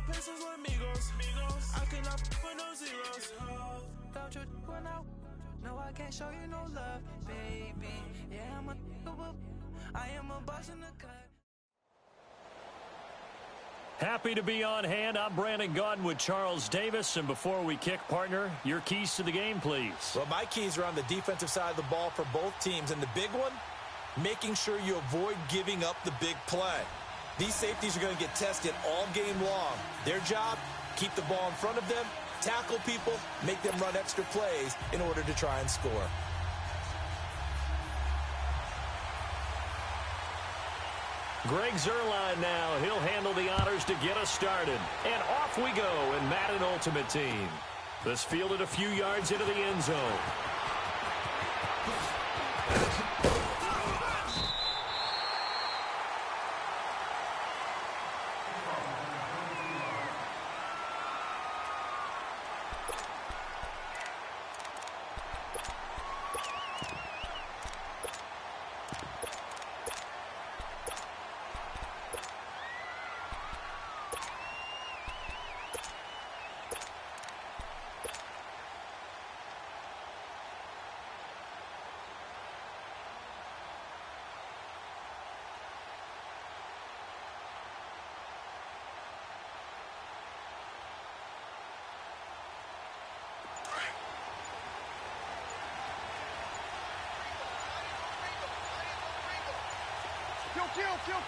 pesos or amigos. I cannot for no zeros. Don't you run out? No, I can't show you no love, baby. Yeah, I am a boss in the cut. Happy to be on hand. I'm Brandon Gaudin with Charles Davis. And before we kick, partner, your keys to the game, please. Well, my keys are on the defensive side of the ball for both teams. And the big one, making sure you avoid giving up the big play. These safeties are going to get tested all game long. Their job, keep the ball in front of them, tackle people, make them run extra plays in order to try and score. Greg Zuerlein now. He'll handle the honors to get us started. And off we go in Madden Ultimate Team. This fielded a few yards into the end zone.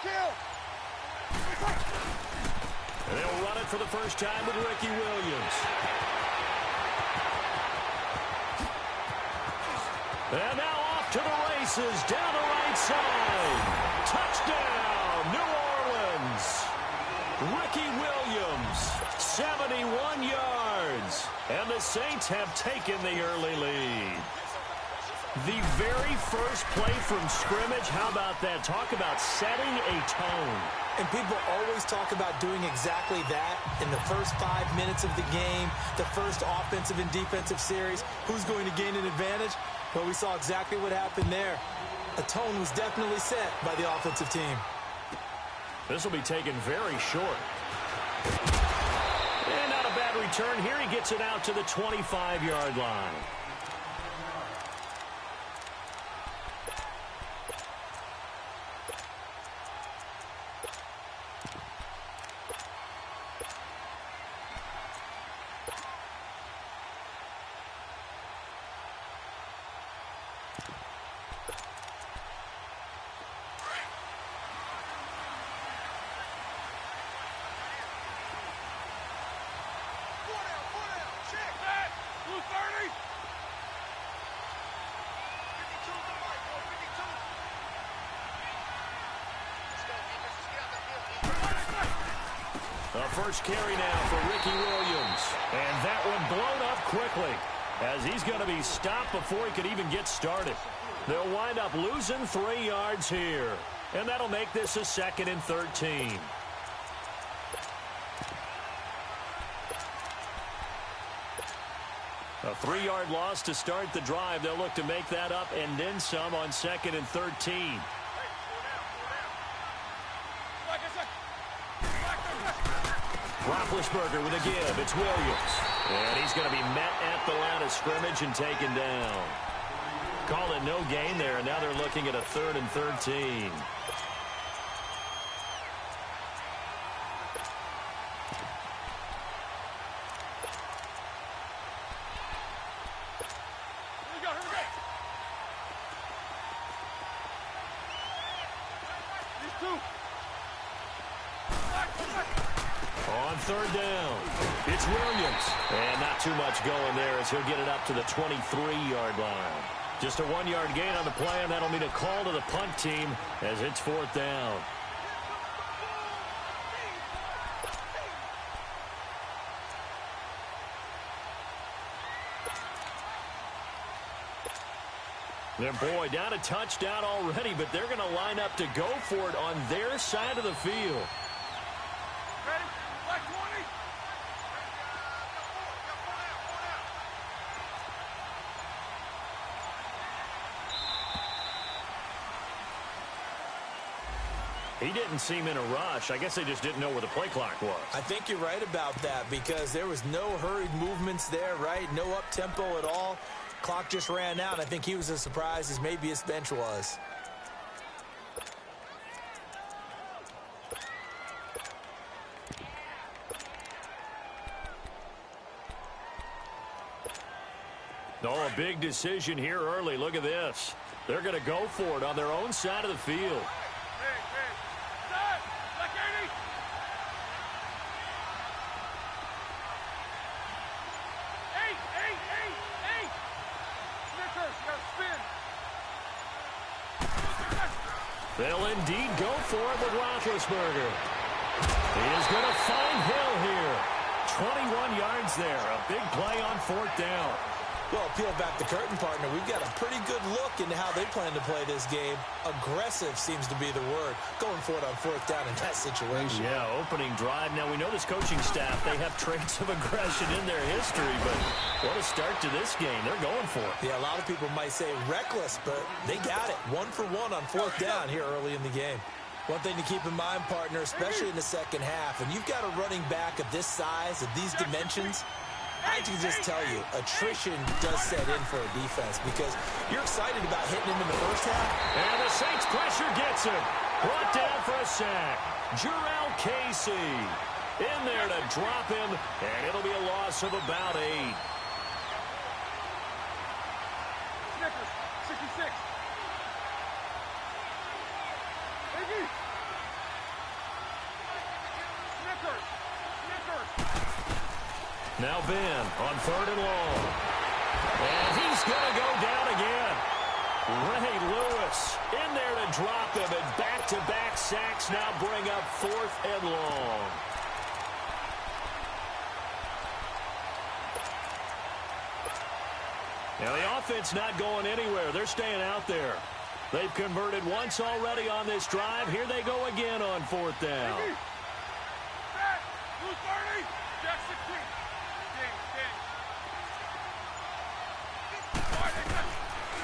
Kill! And they'll run it for the first time with Ricky Williams. And now off to the races, down the right side. Touchdown, New Orleans. Ricky Williams, 71 yards. And the Saints have taken the early lead. The very first play from scrimmage, how about that? Talk about setting a tone. And people always talk about doing exactly that in the first 5 minutes of the game, the first offensive and defensive series. Who's going to gain an advantage? Well, we saw exactly what happened there. A tone was definitely set by the offensive team. This will be taken very short. And not a bad return here. He gets it out to the 25-yard line. First carry now for Ricky Williams. And that one blown up quickly as he's going to be stopped before he could even get started. They'll wind up losing 3 yards here. And that'll make this a 2nd and 13. A 3-yard loss to start the drive. They'll look to make that up and then some on 2nd and 13. Roethlisberger with a give. It's Williams. And he's going to be met at the line of scrimmage and taken down. Call it no gain there, and now they're looking at a 3rd and 13. On 3rd down, it's Williams. And not too much going there as he'll get it up to the 23-yard line. Just a 1-yard gain on the play, and that'll mean a call to the punt team as it's 4th down. Their boy down a touchdown already, but they're going to line up to go for it on their side of the field. Ready? Black 20. He didn't seem in a rush. I guess they just didn't know where the play clock was. I think you're right about that because there was no hurried movements there, right? No up-tempo at all. Clock just ran out. I think he was as surprised as maybe his bench was. Oh, a big decision here early. Look at this. They're going to go for it on their own side of the field. They'll indeed go for it with Roethlisberger. He is going to find Hill here. 21 yards there. A big play on 4th down. Well, peel back the curtain, partner. We've got a pretty good look into how they plan to play this game. Aggressive seems to be the word. Going for it on 4th down in that situation. Yeah, opening drive. Now, we know this coaching staff, they have traits of aggression in their history, but what a start to this game. They're going for it. Yeah, a lot of people might say reckless, but they got it. 1 for 1 on 4th down here early in the game. One thing to keep in mind, partner, especially in the second half, and you've got a running back of this size, of these dimensions, I can just tell you, attrition does set in for a defense because you're excited about hitting him in the first half. And the Saints pressure gets him. Brought down for a sack. Jarrell Casey in there to drop him, and it'll be a loss of about 8. Snickers, 66. Iggy. Snickers. Now Ben on 3rd and long. And he's going to go down again. Ray Lewis in there to drop him, and back-to-back sacks now bring up 4th and long. Now the offense not going anywhere. They're staying out there. They've converted once already on this drive. Here they go again on 4th down. Blue 30. Jack 16.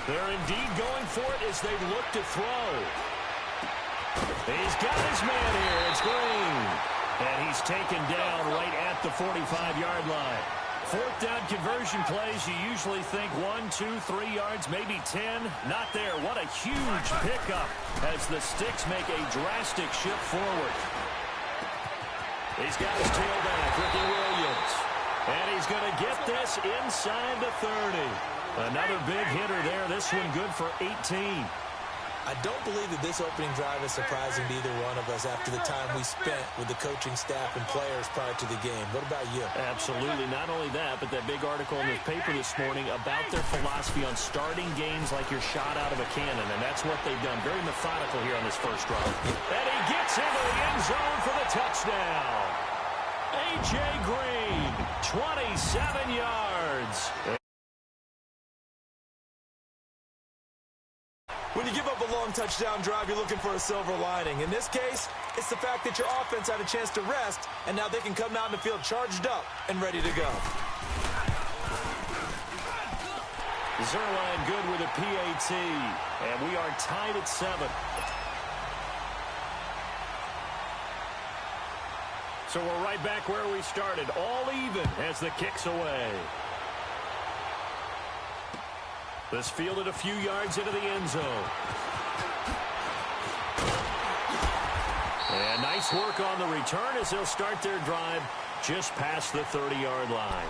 They're indeed going for it as they look to throw. He's got his man here. It's Green. And he's taken down right at the 45-yard line. 4th down conversion plays, you usually think 1, 2, 3 yards, maybe 10. Not there. What a huge pickup as the Sticks make a drastic shift forward. He's got his tailback, Ricky Williams. And he's going to get this inside the 30. Another big hitter there. This one good for 18. I don't believe that this opening drive is surprising to either one of us after the time we spent with the coaching staff and players prior to the game. What about you? Absolutely. Not only that, but that big article in this paper this morning about their philosophy on starting games like you're shot out of a cannon, and that's what they've done. Very methodical here on this first drive. And he gets into the end zone for the touchdown. A.J. Green, 27 yards. When you give up a long touchdown drive, you're looking for a silver lining. In this case, it's the fact that your offense had a chance to rest, and now they can come out in the field charged up and ready to go. Zerline good with a PAT, and we are tied at 7. So we're right back where we started, all even as the kick's away. This fielded a few yards into the end zone. And nice work on the return as they'll start their drive just past the 30-yard line.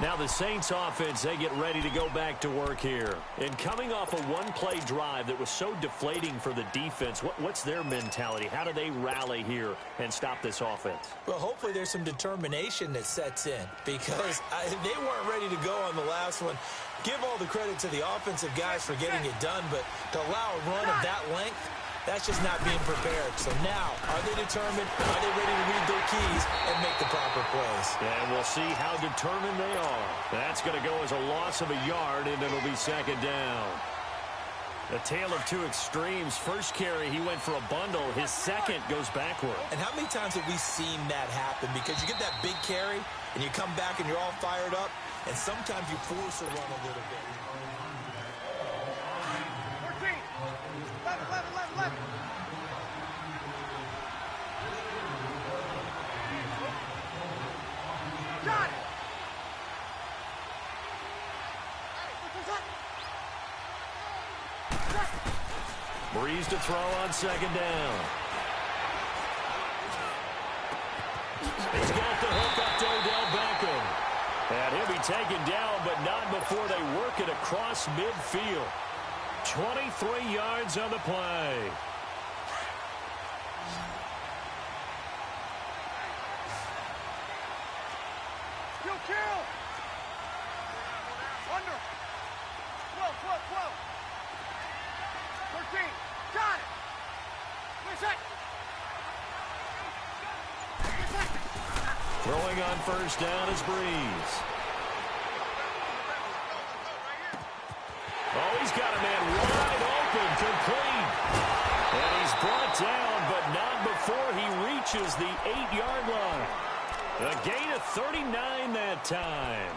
Now the Saints offense, they get ready to go back to work here. And coming off a one-play drive that was so deflating for the defense, what's their mentality? How do they rally here and stop this offense? Well, hopefully there's some determination that sets in because they weren't ready to go on the last one. Give all the credit to the offensive guys for getting it done, but to allow a run of that length, that's just not being prepared. So now, are they determined? Are they ready to read their keys and make the proper plays? And we'll see how determined they are. That's going to go as a loss of a yard, and it'll be second down. A tale of two extremes. First carry, he went for a bundle. His second goes backward. And how many times have we seen that happen? Because you get that big carry, and you come back and you're all fired up, and sometimes you force a run a little bit. 14. 11. Breeze to throw on second down. He's got the hook up to Odell Beckham. And he'll be taken down, but not before they work it across midfield. 23 yards on the play. Kill! Under! 12, 13! Got it! Reset! Throwing on first down is Breeze. Oh, he's got a man wide open, complete. And he's brought down, but not before he reaches the 8-yard line. A gain of 39 that time.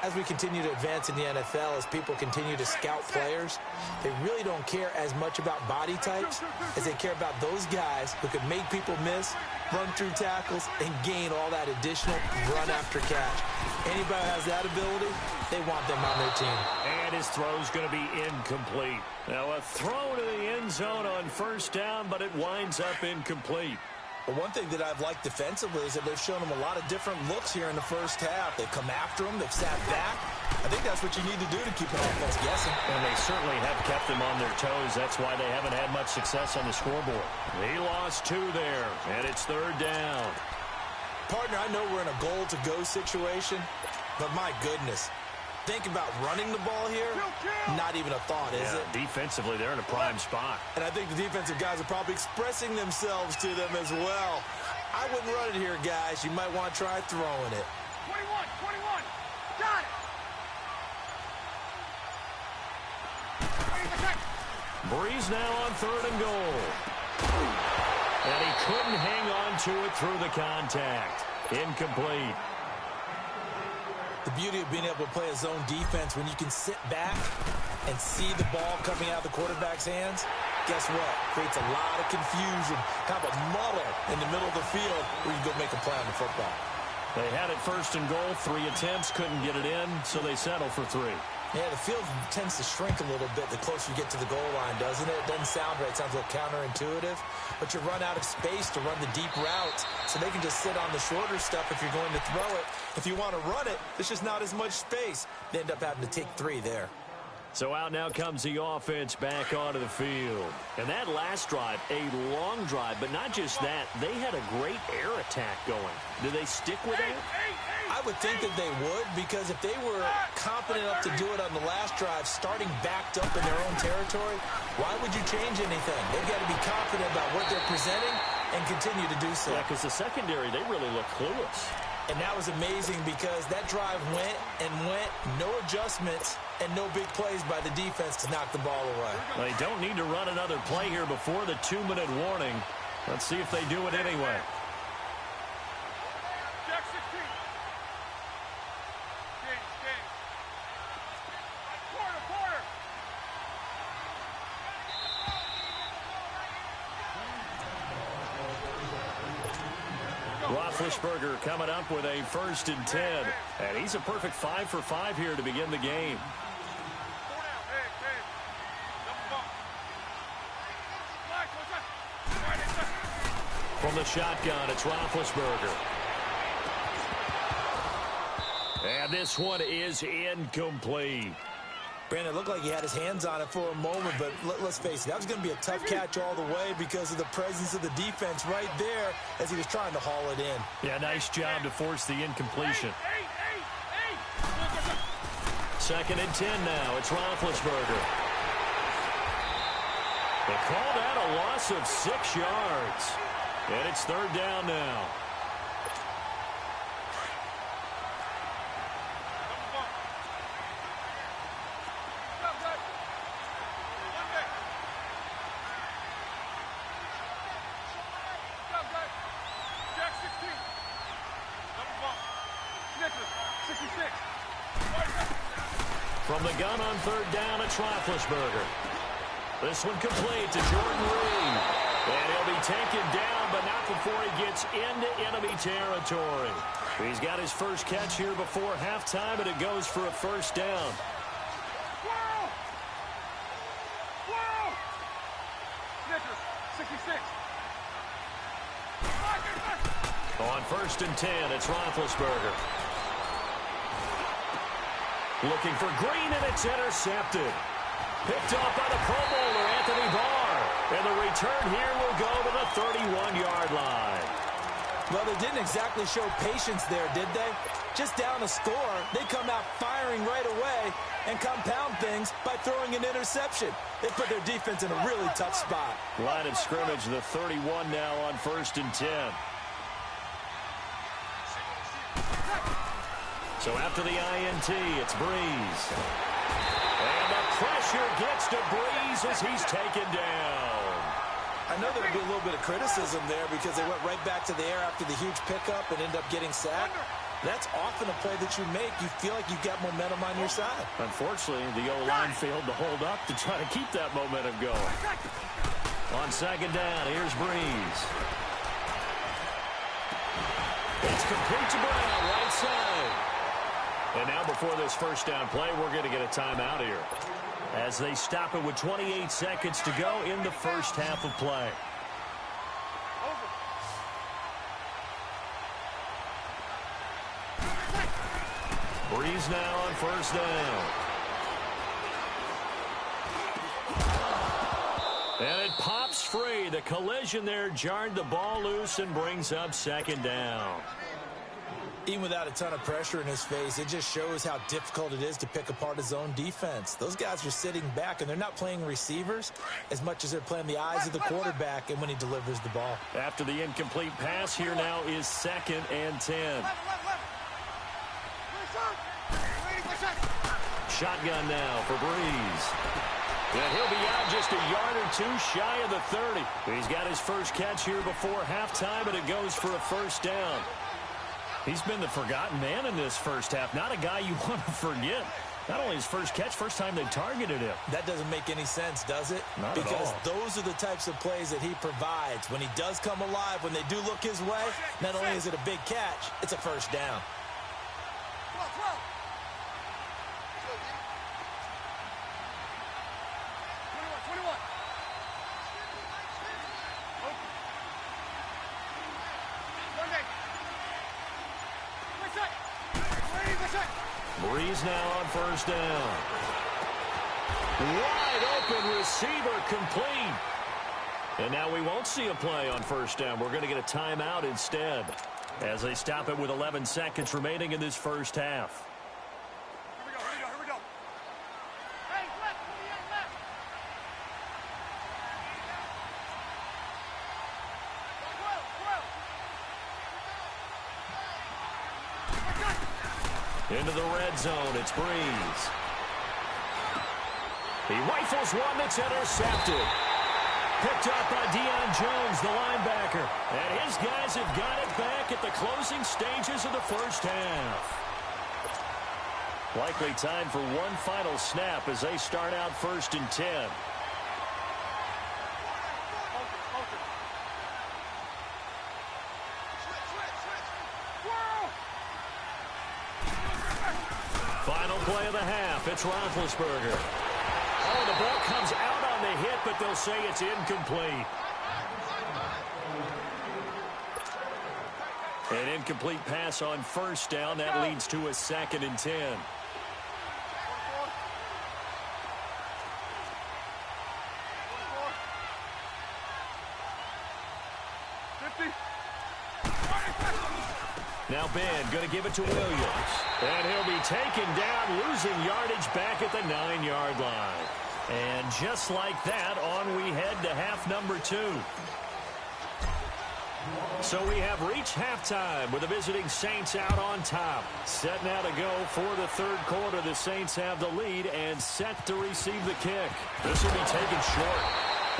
As we continue to advance in the NFL, as people continue to scout players, they really don't care as much about body types as they care about those guys who can make people miss, run through tackles, and gain all that additional run after catch. Anybody who has that ability, they want them on their team. And his throw's going to be incomplete. Now a throw to the end zone on first down, but it winds up incomplete. But one thing that I've liked defensively is that they've shown them a lot of different looks here in the first half. They've come after them. They've sat back. I think that's what you need to do to keep an offense guessing. And they certainly have kept them on their toes. That's why they haven't had much success on the scoreboard. He lost 2 there, and it's third down. Partner, I know we're in a goal-to-go situation, but my goodness. Think about running the ball here. Not even a thought, is it? Defensively, they're in a prime spot. And I think the defensive guys are probably expressing themselves to them as well. I wouldn't run it here, guys. You might want to try throwing it. 21! Got it! Breeze now on third and goal. And he couldn't hang on to it through the contact. Incomplete. The beauty of being able to play a zone defense when you can sit back and see the ball coming out of the quarterback's hands, guess what? Creates a lot of confusion, kind of a muddle in the middle of the field where you go make a play on the football. They had it first and goal, 3 attempts, couldn't get it in, so they settle for 3. Yeah, the field tends to shrink a little bit the closer you get to the goal line, doesn't it? It doesn't sound right. It sounds a little counterintuitive. But you run out of space to run the deep routes, so they can just sit on the shorter stuff if you're going to throw it. If you want to run it, there's just not as much space. They end up having to take 3 there. So out now comes the offense back onto the field. And that last drive, a long drive, but not just that. They had a great air attack going. Do they stick with it? I would think that they would, because if they were confident enough to do it on the last drive, starting backed up in their own territory, why would you change anything? They've got to be confident about what they're presenting and continue to do so. Yeah, because the secondary, they really look clueless. And that was amazing because that drive went and went, no adjustments, and no big plays by the defense to knock the ball away. They don't need to run another play here before the 2-minute warning. Let's see if they do it anyway. Jack 16. Game. Quarter. Roethlisberger coming up with a 1st and 10. And he's a perfect 5 for 5 here to begin the game. From the shotgun, it's Roethlisberger. And this one is incomplete. Brandon, it looked like he had his hands on it for a moment, but let's face it, that was going to be a tough catch all the way because of the presence of the defense right there as he was trying to haul it in. Yeah, nice job to force the incompletion. 2nd and 10 now. It's Roethlisberger. They call that a loss of 6 yards. And it's 3rd down now. From the gun on 3rd down, it's Roethlisberger. This one complete to Jordan Reed. And he'll be taken down, but not before he gets into enemy territory. He's got his first catch here before halftime, and it goes for a 1st down. On 1st and 10, it's Roethlisberger. Looking for Green, and it's intercepted. Picked off by the Pro Bowler, Anthony Barr. And the return here will go to the 31-yard line. Well, they didn't exactly show patience there, did they? Just down a score, they come out firing right away and compound things by throwing an interception. They put their defense in a really tough spot. Line of scrimmage, the 31 now on 1st and 10. So after the INT, it's Breeze. And the pressure gets to Breeze as he's taken down. I know there'll be a little bit of criticism there because they went right back to the air after the huge pickup and ended up getting sacked. That's often a play that you make. You feel like you've got momentum on your side. Unfortunately, the O-line failed to hold up to try to keep that momentum going. On 2nd down, here's Breeze. It's complete to Brown, right side. And now before this first down play, we're going to get a timeout here, as they stop it with 28 seconds to go in the first half of play. Breeze now on 1st down. And it pops free. The collision there jarred the ball loose and brings up 2nd down. Even without a ton of pressure in his face, it just shows how difficult it is to pick apart his own defense. Those guys are sitting back, and they're not playing receivers as much as they're playing the eyes of the quarterback and when he delivers the ball. After the incomplete pass, here now is 2nd and 10. Shotgun now for Breeze. And he'll be out just a yard or two shy of the 30. He's got his first catch here before halftime, and it goes for a first down. He's been the forgotten man in this first half. Not a guy you want to forget. Not only his first catch, first time they targeted him. That doesn't make any sense, does it? Not because at all. Those are the types of plays that he provides. When he does come alive, when they do look his way, not only is it a big catch, it's a first down. Breeze now on 1st down. Wide open receiver complete. And now we won't see a play on 1st down. We're going to get a timeout instead, as they stop it with 11 seconds remaining in this first half. Here we go. Hey, left. Into the red zone, it's Breeze. He rifles one that's intercepted. Picked up by Deion Jones, the linebacker. And his guys have got it back at the closing stages of the first half. Likely time for one final snap as they start out 1st and 10. Final play of the half, it's Roethlisberger. Oh, the ball comes out on the hit, but they'll say it's incomplete. An incomplete pass on 1st down. That leads to a 2nd and 10. Now Ben going to give it to Williams. And he'll be taken down, losing yardage back at the 9-yard line. And just like that, on we head to half number 2. So we have reached halftime with the visiting Saints out on top. Set now to go for the 3rd quarter. The Saints have the lead and set to receive the kick. This will be taken short.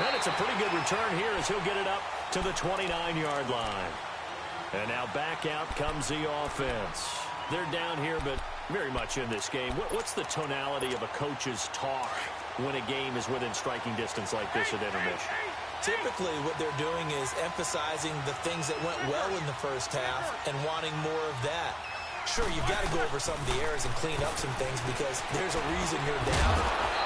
And it's a pretty good return here as he'll get it up to the 29-yard line. And now back out comes the offense. They're down here, but very much in this game. What's the tonality of a coach's talk when a game is within striking distance like this at intermission? Typically, what they're doing is emphasizing the things that went well in the first half and wanting more of that. Sure, you've got to go over some of the errors and clean up some things because there's a reason you're down.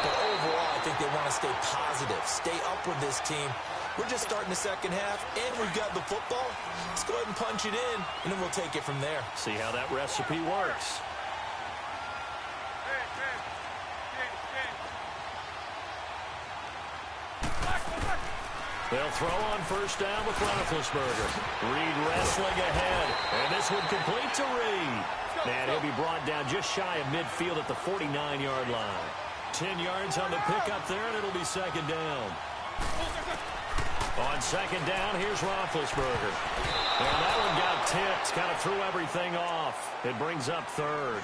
But overall, I think they want to stay positive, stay up with this team, We're just starting the second half, and we've got the football. Let's go ahead and punch it in, and then we'll take it from there. See how that recipe works. They'll throw on first down with Roethlisberger. Reed wrestling ahead, and this one complete to Reed. And he'll be brought down just shy of midfield at the 49-yard line. 10 yards on the pickup there, and it'll be second down. On second down, here's Roethlisberger. And that one got tipped, kind of threw everything off. It brings up third.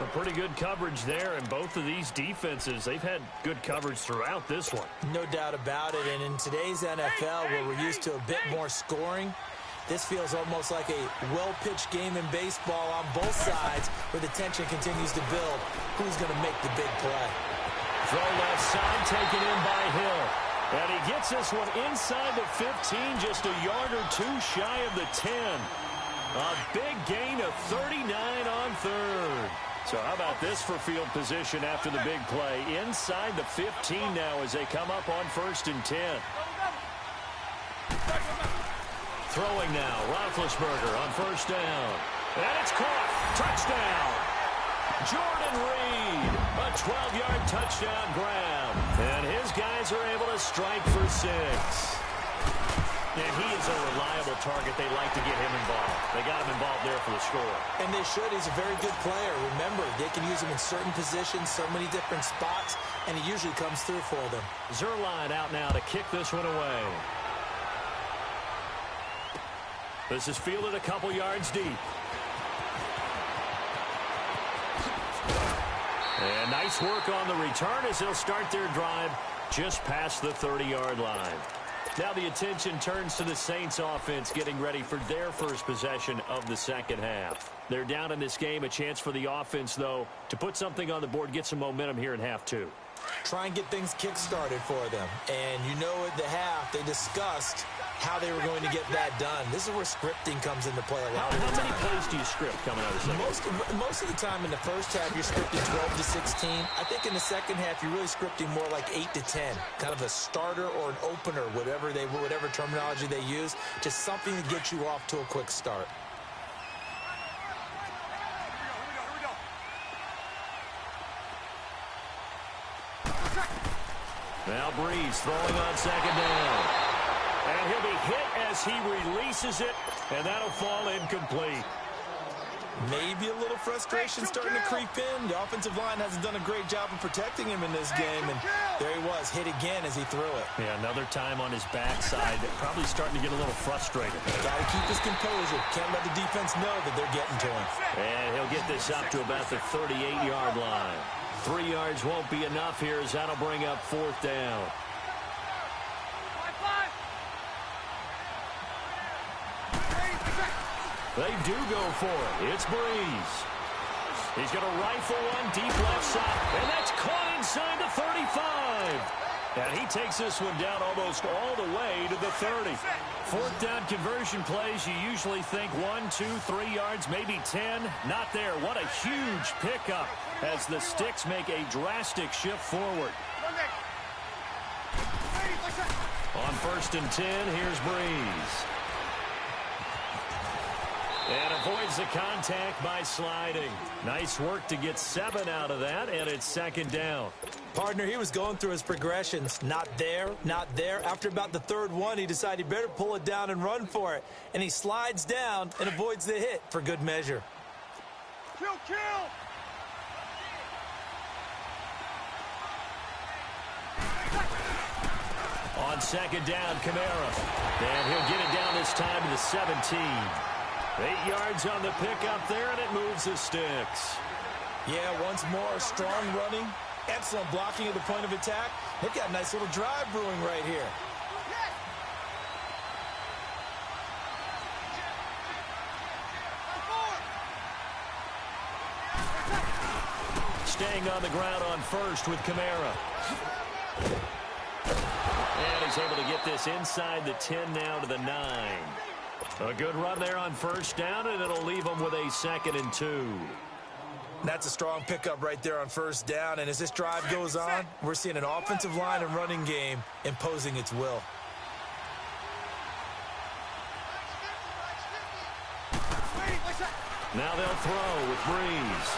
A pretty good coverage there, and both of these defenses, they've had good coverage throughout this one. No doubt about it, and in today's NFL, where we're used to a bit more scoring, this feels almost like a well-pitched game in baseball on both sides, where the tension continues to build. Who's going to make the big play? Throw left side, taken in by Hill. And he gets this one inside the 15, just a yard or two shy of the 10. A big gain of 39 on third. So how about this for field position after the big play? Inside the 15 now as they come up on first and 10. Throwing now, Roethlisberger on first down. And it's caught. Touchdown. Jordan Reed, a 12-yard touchdown grab. And his guys are able to strike for 6. And he is a reliable target. They like to get him involved. They got him involved there for the score. And they should. He's a very good player. Remember, they can use him in certain positions, so many different spots, and he usually comes through for them. Zuerlein out now to kick this one away. This is fielded a couple yards deep. And nice work on the return as they'll start their drive just past the 30-yard line. Now the attention turns to the Saints offense getting ready for their first possession of the second half. They're down in this game. A chance for the offense, though, to put something on the board, get some momentum here in half two. Try and get things kick-started for them. And you know at the half they discussed how they were going to get that done. This is where scripting comes into play a lot of the time. How many plays do you script coming out of the second? Most of the time in the first half, you're scripting 12 to 16. I think in the second half, you're really scripting more like 8 to 10. Kind of a starter or an opener, whatever terminology they use. Just something to get you off to a quick start. Now Breeze throwing on second down. And he'll be hit as he releases it, and that'll fall incomplete. Maybe a little frustration starting to creep in. The offensive line hasn't done a great job of protecting him in this game, and there he was, hit again as he threw it. Yeah, another time on his backside, probably starting to get a little frustrated. Got to keep his composure. Can't let the defense know that they're getting to him. And he'll get this up to about the 38-yard line. 3 yards won't be enough here as that'll bring up fourth down. They do go for it. It's Breeze. He's going to rifle one deep left side, and that's caught inside the 35. And he takes this one down almost all the way to the 30. Fourth down conversion plays, you usually think 1, 2, 3 yards, maybe 10. Not there. What a huge pickup as the Sticks make a drastic shift forward. On first and 10, here's Breeze. And avoids the contact by sliding. Nice work to get 7 out of that, and it's second down. Partner, he was going through his progressions. Not there, not there. After about the third one, he decided he better pull it down and run for it. And he slides down and avoids the hit for good measure. Kill! On second down, Kamara. And he'll get it down this time to the 17. 8 yards on the pickup there, and it moves the Sticks. Yeah, once more, strong running, excellent blocking at the point of attack. They've got a nice little drive brewing right here. Staying on the ground on first with Kamara. And he's able to get this inside the 10 now to the 9. A good run there on first down, and it'll leave them with a 2nd and 2. That's a strong pickup right there on first down. And as this drive goes on, we're seeing an offensive line and running game imposing its will. Now they'll throw with Breeze.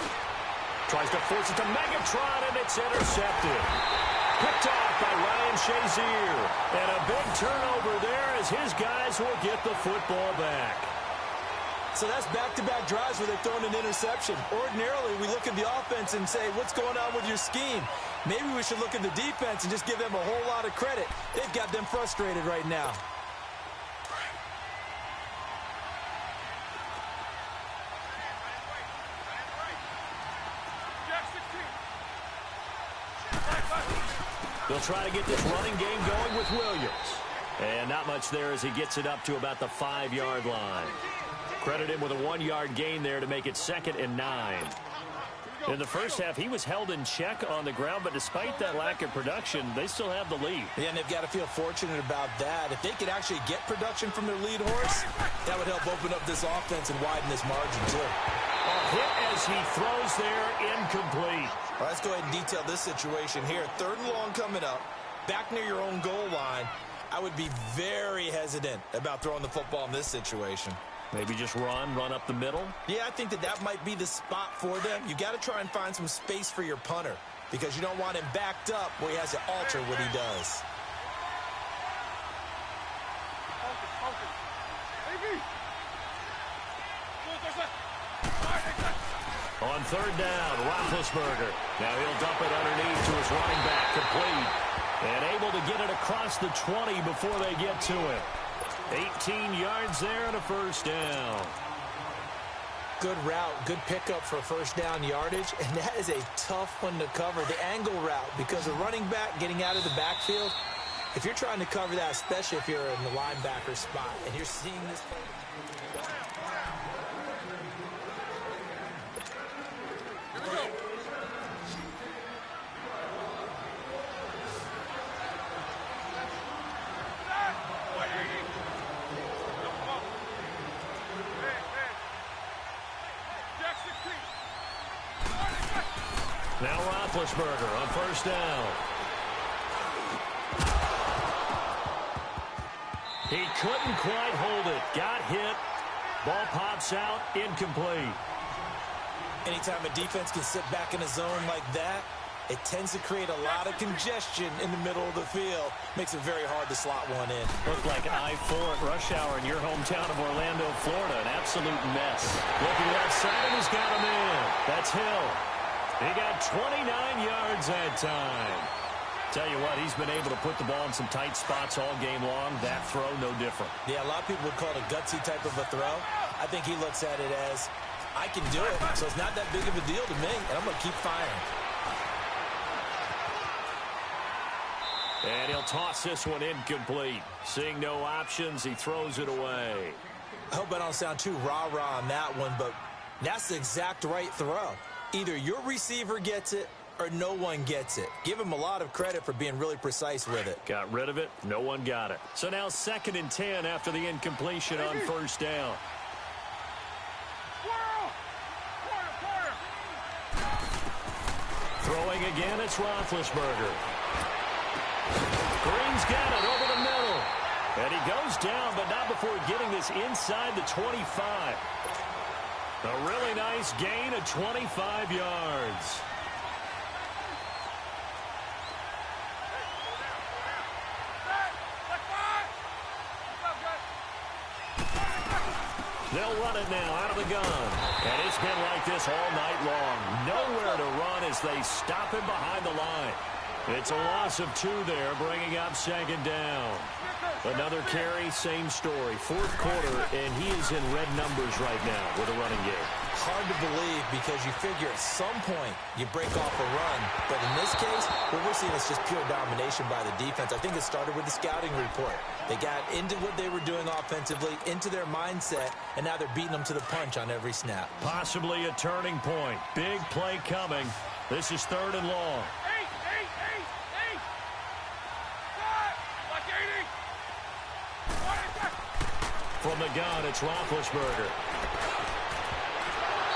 Tries to force it to Megatron, and it's intercepted. Picked off by Ryan Shazier. And a big turnover there as his guys will get the football back. So that's back-to-back drives where they've thrown an interception. Ordinarily, we look at the offense and say, what's going on with your scheme? Maybe we should look at the defense and just give them a whole lot of credit. They've got them frustrated right now. They'll try to get this running game going with Williams. And not much there as he gets it up to about the 5-yard line. Credit him with a 1-yard gain there to make it 2nd and 9. In the first half, he was held in check on the ground, but despite that lack of production, they still have the lead. Yeah, and they've got to feel fortunate about that. If they could actually get production from their lead horse, that would help open up this offense and widen this margin, too. A hit as he throws there, incomplete. All right, let's go ahead and detail this situation here. 3rd and long coming up, back near your own goal line. I would be very hesitant about throwing the football in this situation. Maybe just run up the middle? Yeah, I think that might be the spot for them. You got to try and find some space for your punter because you don't want him backed up where he has to alter what he does. On 3rd down, Roethlisberger. Now he'll dump it underneath to his running back, complete. And able to get it across the 20 before they get to it. 18 yards there and a 1st down. Good route, good pickup for 1st down yardage, and that is a tough one to cover, the angle route, because a running back getting out of the backfield, if you're trying to cover that, especially if you're in the linebacker spot, and you're seeing this play. Now Roethlisberger on 1st down. He couldn't quite hold it. Got hit. Ball pops out. Incomplete. Anytime a defense can sit back in a zone like that, it tends to create a lot of congestion in the middle of the field. Makes it very hard to slot one in. Looked like I-4 at rush hour in your hometown of Orlando, Florida. An absolute mess. Looking left side, and he's got him in. That's Hill. He got 29 yards that time. Tell you what, he's been able to put the ball in some tight spots all game long. That throw, no different. Yeah, a lot of people would call it a gutsy type of a throw. I think he looks at it as, I can do it, so it's not that big of a deal to me, and I'm going to keep firing. And he'll toss this one incomplete. Seeing no options, he throws it away. I hope I don't sound too rah-rah on that one, but that's the exact right throw. Either your receiver gets it or no one gets it. Give him a lot of credit for being really precise with it. Got rid of it. No one got it. So now 2nd and 10 after the incompletion on 1st down. Throwing again, it's Roethlisberger. Green's got it over the middle. And he goes down, but not before getting this inside the 25. A really nice gain of 25 yards. They'll run it now out of the gun. And it's been like this all night long. Nowhere to run as they stop him behind the line. It's a loss of 2 there, bringing up 2nd down. Another carry, same story. 4th quarter, and he is in red numbers right now with a running game. Hard to believe because you figure at some point you break off a run. But in this case, what we're seeing is just pure domination by the defense. I think it started with the scouting report. They got into what they were doing offensively, into their mindset, and now they're beating them to the punch on every snap. Possibly a turning point. Big play coming. This is 3rd and long. From the gun, it's Roethlisberger.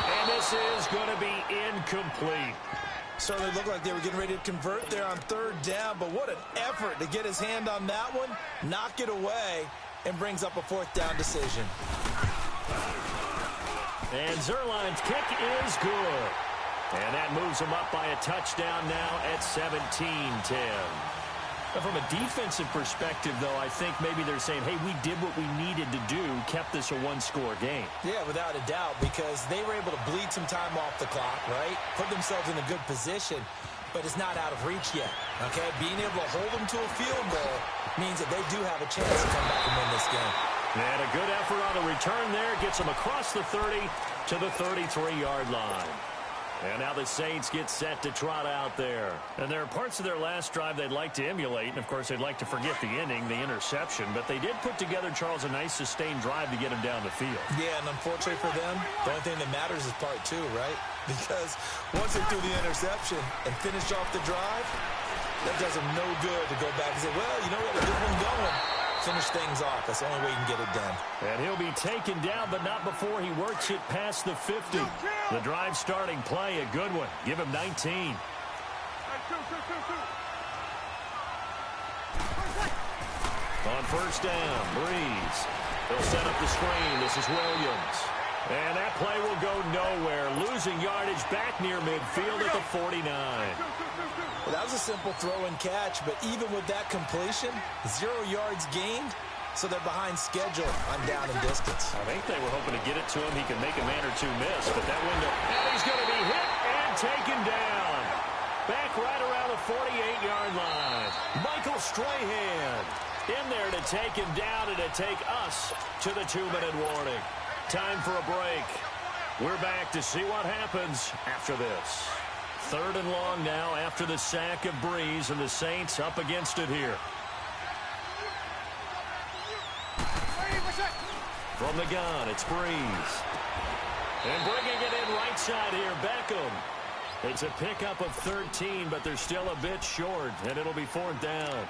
And this is going to be incomplete. Certainly looked like they were getting ready to convert there on third down, but what an effort to get his hand on that one, knock it away, and brings up a fourth down decision. And Zuerlein's kick is good. And that moves him up by a touchdown now at 17-10. From a defensive perspective, though, I think maybe they're saying, hey, we did what we needed to do, kept this a one-score game. Yeah, without a doubt, because they were able to bleed some time off the clock, right? Put themselves in a good position, but it's not out of reach yet, okay? Being able to hold them to a field goal means that they do have a chance to come back and win this game. And a good effort on the return there gets them across the 30 to the 33-yard line. And now the Saints get set to trot out there. And there are parts of their last drive they'd like to emulate. And, of course, they'd like to forget the inning, the interception. But they did put together, Charles, a nice sustained drive to get him down the field. Yeah, and unfortunately for them, the only thing that matters is part two, right? Because once they threw the interception and finished off the drive, that does them no good to go back and say, well, you know, we had a good one going. Finish things off. That's the only way you can get it done. And he'll be taken down, but not before he works it past the 50. The drive starting play, a good one. Give him 19. On first down, Breeze. They'll set up the screen. This is Williams. And that play will go nowhere. Losing yardage back near midfield at the 49. Well, that was a simple throw and catch, but even with that completion, 0 yards gained, so they're behind schedule on down and distance. I think they were hoping to get it to him. He can make a man or two miss, but that window. And he's going to be hit and taken down. Back right around the 48-yard line. Michael Strahan in there to take him down and to take us to the 2-minute warning. Time for a break. We're back to see what happens after this. 3rd and long now after the sack of Breeze, and the Saints up against it here. From the gun, it's Breeze. And bringing it in right side here, Beckham. It's a pickup of 13, but they're still a bit short, and it'll be 4th down.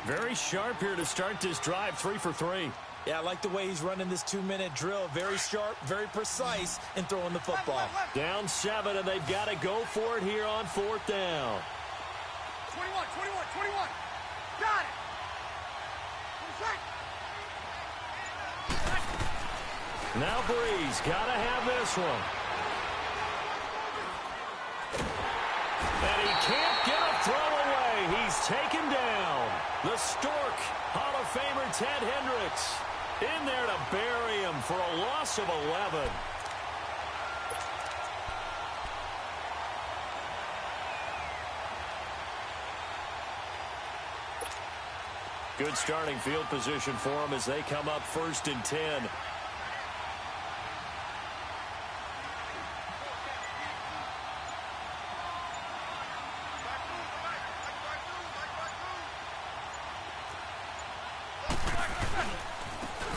Very sharp here to start this drive, 3 for 3. Yeah, I like the way he's running this 2-minute drill. Very sharp, very precise in throwing the football. Down 7, and they've got to go for it here on 4th down. 21. Got it. Now Breeze, got to have this one. And he can't get a throw away. He's taken down. The Stork, Hall of Famer Ted Hendricks, in there to bury him for a loss of 11. Good starting field position for them as they come up 1st and 10.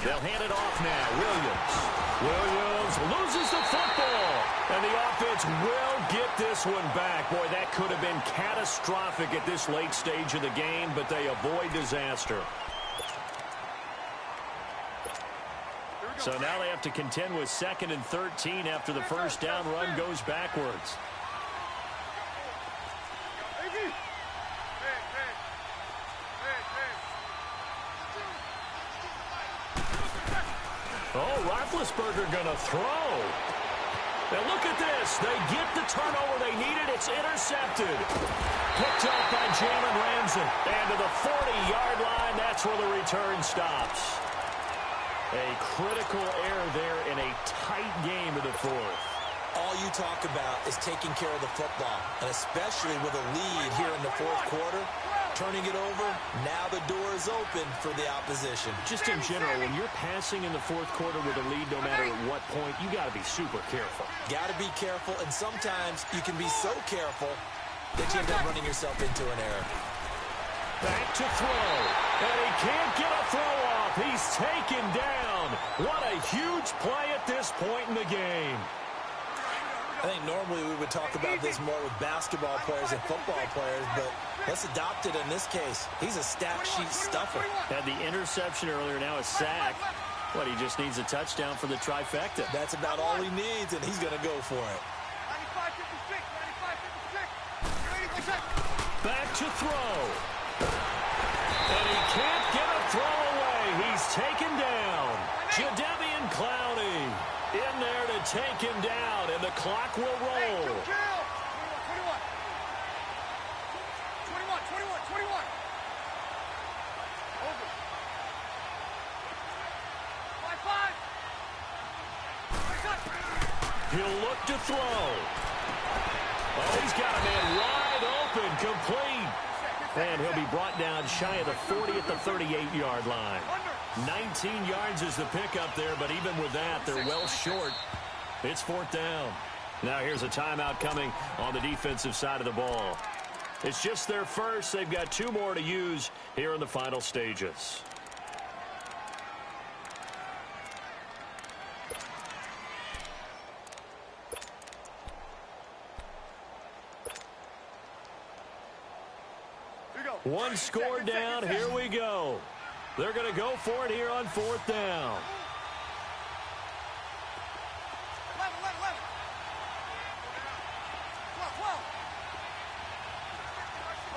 They'll hand it off now. Williams loses the football. And the offense will get this one back. Boy, that could have been catastrophic at this late stage of the game, but they avoid disaster. So now they have to contend with 2nd and 13 after the first down run goes backwards. Oh, Roethlisberger going to throw. Now look at this. They get the turnover they needed. It's intercepted. Picked up by Jalen Ramsey. And to the 40-yard line, that's where the return stops. A critical error there in a tight game of the 4th. All you talk about is taking care of the football, and especially with a lead here in the 4th quarter. Turning it over, now the door is open for the opposition. Just in general, when you're passing in the 4th quarter with a lead, no matter at what point, you got to be super careful. Got to be careful, and sometimes you can be so careful that you end up running yourself into an error. Back to throw, and he can't get a throw off. He's taken down. What a huge play at this point in the game. I think normally we would talk about this more with basketball players and football players, but let's adopt it in this case. He's a stat sheet stuffer. Had the interception earlier, now a sack. But he just needs a touchdown for the trifecta. That's about all he needs, and he's going to go for it. 95-56, 95-56. Back to throw. And he can't get a throw away. He's taken down. Jadeveon Clowney in there to take him down, and the clock will roll. 21. 21. Over. 5-5. He'll look to throw. Oh, he's got a man wide open, complete. And he'll be brought down shy of the 40 at the 38-yard line. 19 yards is the pickup there, but even with that, they're well short. It's fourth down. Now here's a timeout coming on the defensive side of the ball. It's just their first. They've got 2 more to use here in the final stages. One score down. Here we go. They're going to go for it here on fourth down. 11. 12.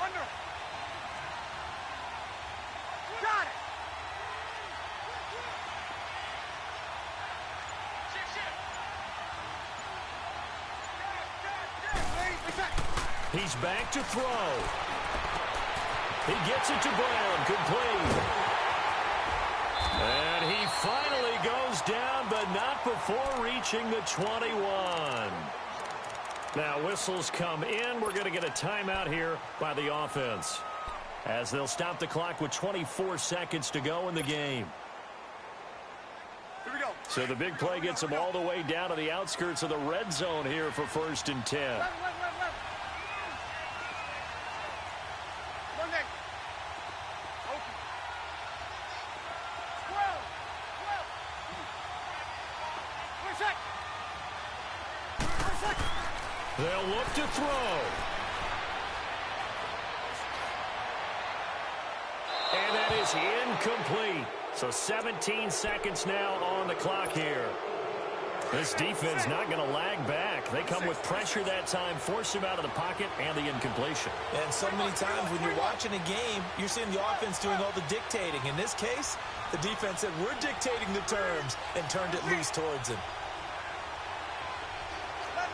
Under. Got it. He's back to throw. He gets it to Brown, complete. And he finally goes down, but not before reaching the 21. Now whistles come in. We're going to get a timeout here by the offense, as they'll stop the clock with 24 seconds to go in the game. Here we go. So the big play gets them all the way down to the outskirts of the red zone here for 1st and 10. 11. Monday. Open. 12. 20 seconds. They'll look to throw. And that is incomplete. So 17 seconds now on the clock here. This defense not going to lag back. They come with pressure that time, force him out of the pocket, and the incompletion. And so many times when you're watching a game, you're seeing the offense doing all the dictating. In this case, the defense said, we're dictating the terms, and turned it loose towards him. 11.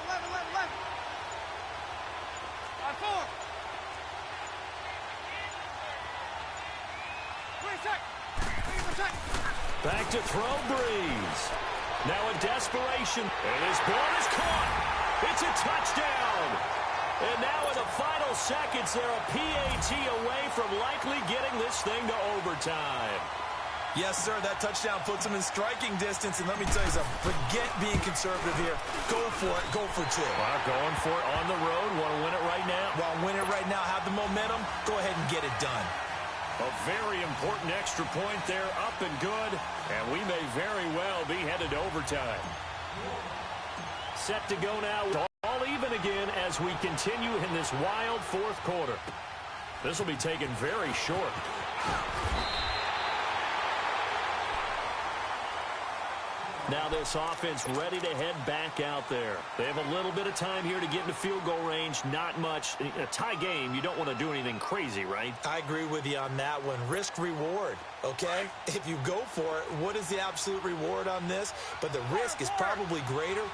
5-4. 20 seconds. Back to throw, Breeze. Now in desperation, and his ball is caught. It's a touchdown. And now in the final seconds, they're a PAT away from likely getting this thing to overtime. Yes, sir, that touchdown puts him in striking distance. And let me tell you something, forget being conservative here. Go for it. Go for 2. Well, going for it on the road. Want to win it right now? Well, win it right now. Have the momentum. Go ahead and get it done. A very important extra point there, up and good, and we may very well be headed to overtime. Set to go now, all even again as we continue in this wild fourth quarter. This will be taken very short. Now this offense ready to head back out there. They have a little bit of time here to get into field goal range. Not much. In a tie game, you don't want to do anything crazy, right? I agree with you on that one. Risk-reward, okay? If you go for it, what is the absolute reward on this? But the risk is probably greater.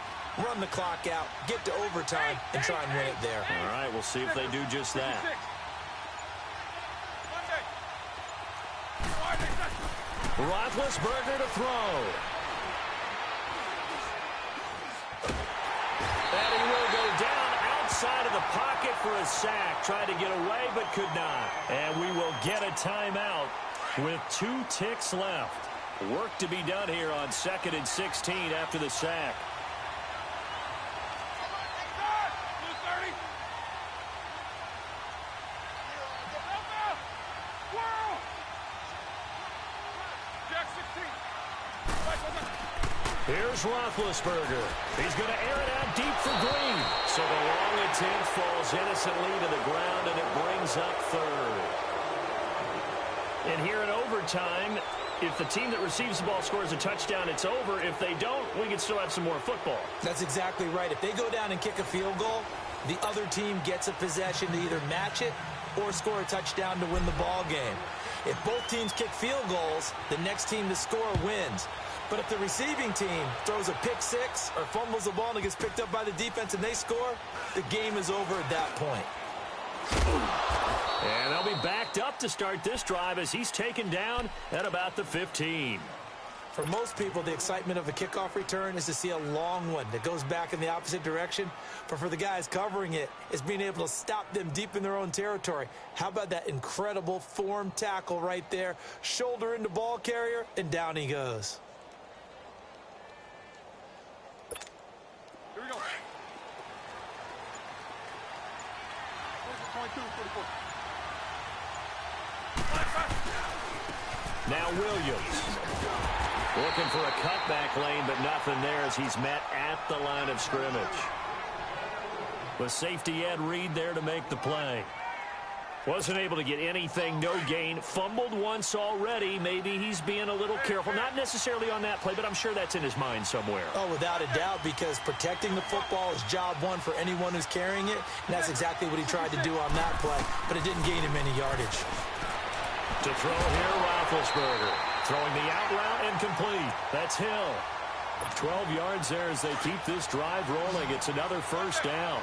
Run the clock out, get to overtime, and try and win it there. All right, we'll see if they do just that. Roethlisberger to throw. And he will go down outside of the pocket for a sack. Tried to get away, but could not. And we will get a timeout with 2 ticks left. Work to be done here on 2nd and 16 after the sack. Here's Roethlisberger. He's going to air it out deep for Green. So the long attempt falls innocently to the ground, and it brings up 3rd. And here in overtime, if the team that receives the ball scores a touchdown, it's over. If they don't, we can still have some more football. That's exactly right. If they go down and kick a field goal, the other team gets a possession to either match it or score a touchdown to win the ball game. If both teams kick field goals, the next team to score wins. But if the receiving team throws a pick six or fumbles the ball and it gets picked up by the defense and they score, the game is over at that point. And they'll be backed up to start this drive as he's taken down at about the 15. For most people, the excitement of a kickoff return is to see a long one that goes back in the opposite direction. But for the guys covering it, it's being able to stop them deep in their own territory. How about that incredible form tackle right there? Shoulder into ball carrier, and down he goes. Here we go. 22, 44. Now Williams. Looking for a cutback lane, but nothing there as he's met at the line of scrimmage. With safety Ed Reed there to make the play. Wasn't able to get anything, no gain. Fumbled once already. Maybe he's being a little careful. Not necessarily on that play, but I'm sure that's in his mind somewhere. Oh, without a doubt, because protecting the football is job one for anyone who's carrying it. And that's exactly what he tried to do on that play, but it didn't gain him any yardage. To throw here, Roethlisberger. Throwing the out route and complete. That's Hill. 12 yards there as they keep this drive rolling. It's another first down.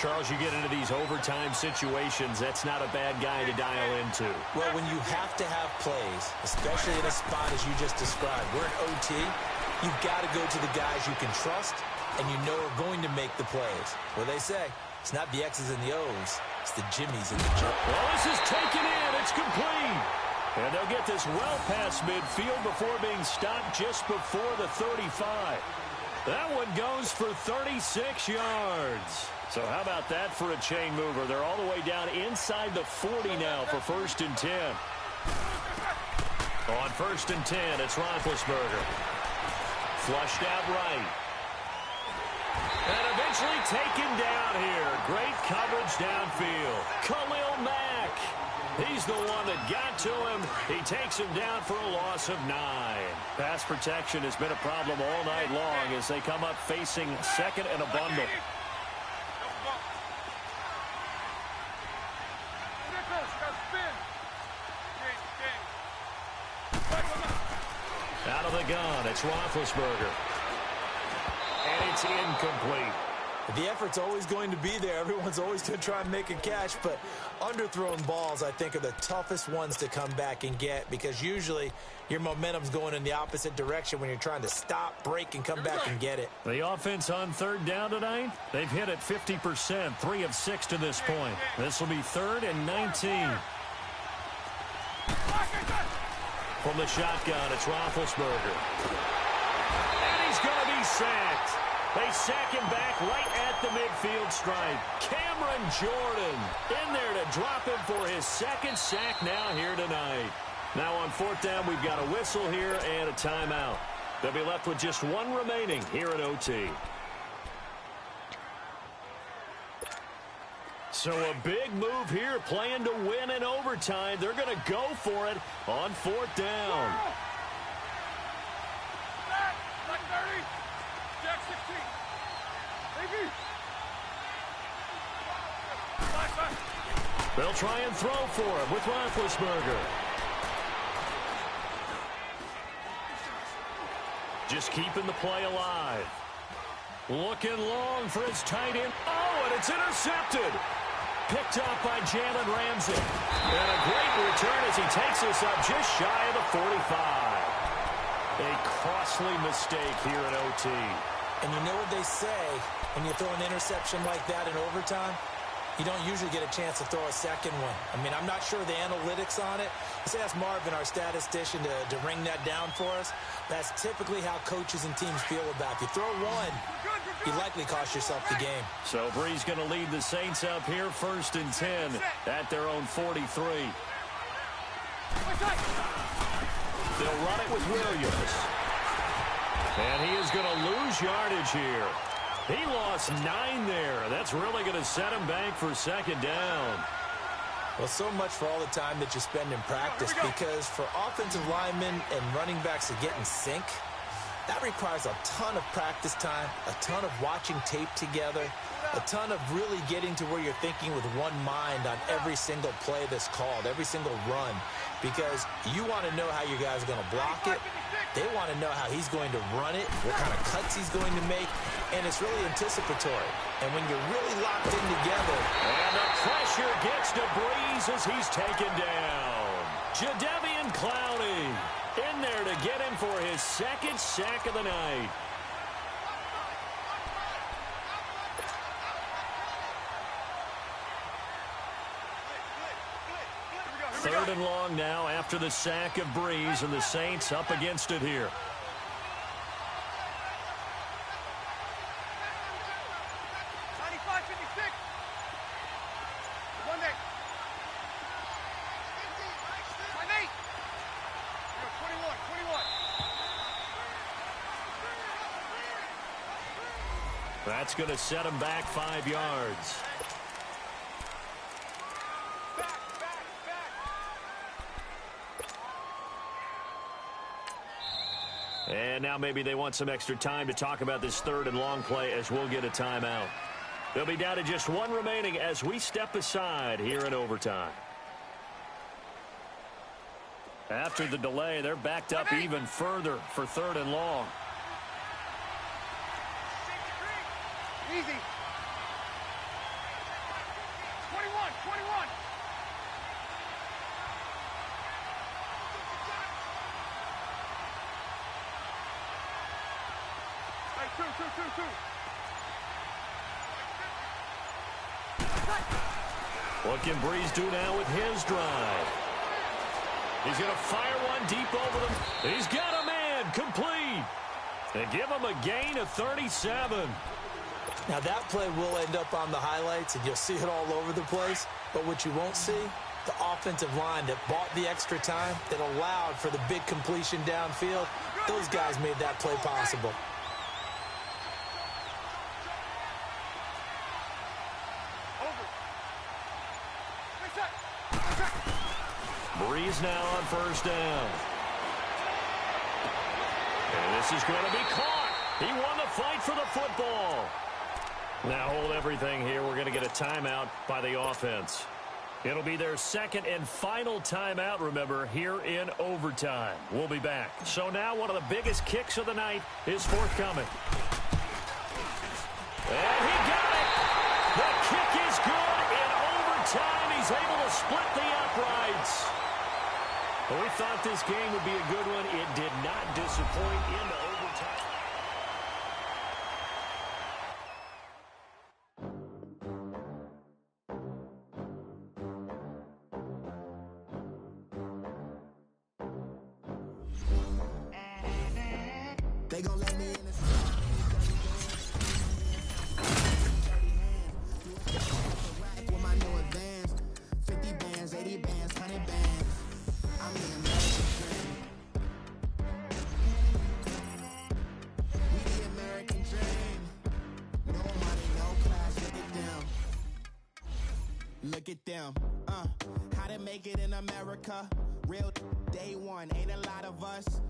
Charles, you get into these overtime situations, that's not a bad guy to dial into. Well, when you have to have plays, especially in a spot as you just described, we're in OT, you've got to go to the guys you can trust and you know are going to make the plays. Well, they say, it's not the X's and the O's, it's the Jimmies and the Joes. Well, this is taken in. It's complete. And they'll get this well past midfield before being stopped just before the 35. That one goes for 36 yards. So how about that for a chain mover? They're all the way down inside the 40 now for 1st and 10. On 1st and 10, it's Roethlisberger. Flushed out right. And eventually taken down here. Great coverage downfield. Khalil Mack. He's the one that got to him. He takes him down for a loss of 9. Pass protection has been a problem all night long as they come up facing second and a bundle. Out of the gun, it's Roethlisberger. And it's incomplete. The effort's always going to be there. Everyone's always going to try and make a catch, but underthrown balls, I think, are the toughest ones to come back and get because usually your momentum's going in the opposite direction when you're trying to stop, break, and come back and get it. The offense on 3rd down tonight, they've hit it 50%, 3 of 6 to this point. This will be 3rd and 19. From the shotgun, it's Roethlisberger. And he's going to be sacked. They sack him back right at the midfield stripe. Cameron Jordan in there to drop him for his 2nd sack now here tonight. Now on 4th down, we've got a whistle here and a timeout. They'll be left with just 1 remaining here in OT. So a big move here, playing to win in overtime. They're going to go for it on 4th down. Black 30. Jack 16. They'll try and throw for him with Roethlisberger. Just keeping the play alive. Looking long for his tight end. Oh, and it's intercepted. Picked up by Jalen Ramsey. And a great return as he takes this up just shy of the 45. A costly mistake here in OT. And you know what they say, when you throw an interception like that in overtime, you don't usually get a chance to throw a second one. I mean, I'm not sure the analytics on it. Let's ask Marvin, our statistician, to ring that down for us. That's typically how coaches and teams feel about it. If you throw one, you likely cost yourself the game. So Bree's going to lead the Saints up here, 1st and 10 at their own 43. They'll run it with Williams. And he is going to lose yardage here. He lost 9 there. That's really going to set him back for 2nd down. Well, so much for all the time that you spend in practice, because for offensive linemen and running backs to get in sync, that requires a ton of practice time, a ton of watching tape together, a ton of really getting to where you're thinking with one mind on every single play that's called, every single run, because you want to know how your guy's going to block it. They want to know how he's going to run it, what kind of cuts he's going to make, and it's really anticipatory. And when you're really locked in together. And the pressure gets to Breeze as he's taken down. Jadeveon Clowney in there to get him for his second sack of the night. Third and long now after the sack of Breeze, and the Saints up against it here. That's going to set him back 5 yards. And now maybe they want some extra time to talk about this third and long play, as we'll get a timeout. They'll be down to just one remaining as we step aside here in overtime. After the delay, they're backed up even further for third and long. Easy. 21, 21. Hey, two. What can Breeze do now with his drive? He's going to fire one deep over them. He's got a man complete. They give him a gain of 37. Now, that play will end up on the highlights, and you'll see it all over the place. But what you won't see, the offensive line that bought the extra time, that allowed for the big completion downfield, those guys made that play possible. Breeze now on first down. And this is going to be caught. He won the fight for the football. Now hold everything here. We're going to get a timeout by the offense. It'll be their second and final timeout, remember, here in overtime. We'll be back. So now one of the biggest kicks of the night is forthcoming. And he got it. The kick is good in overtime. He's able to split the uprights. Well, we thought this game would be a good one. It did not disappoint into overtime. They gon' let me in the with my new advance. 50 bands, 80 bands, 100 bands. I'm the American dream. We the American dream. No money, no class, look at them. Look at them. How to make it in America. Real day one, ain't a lot of us.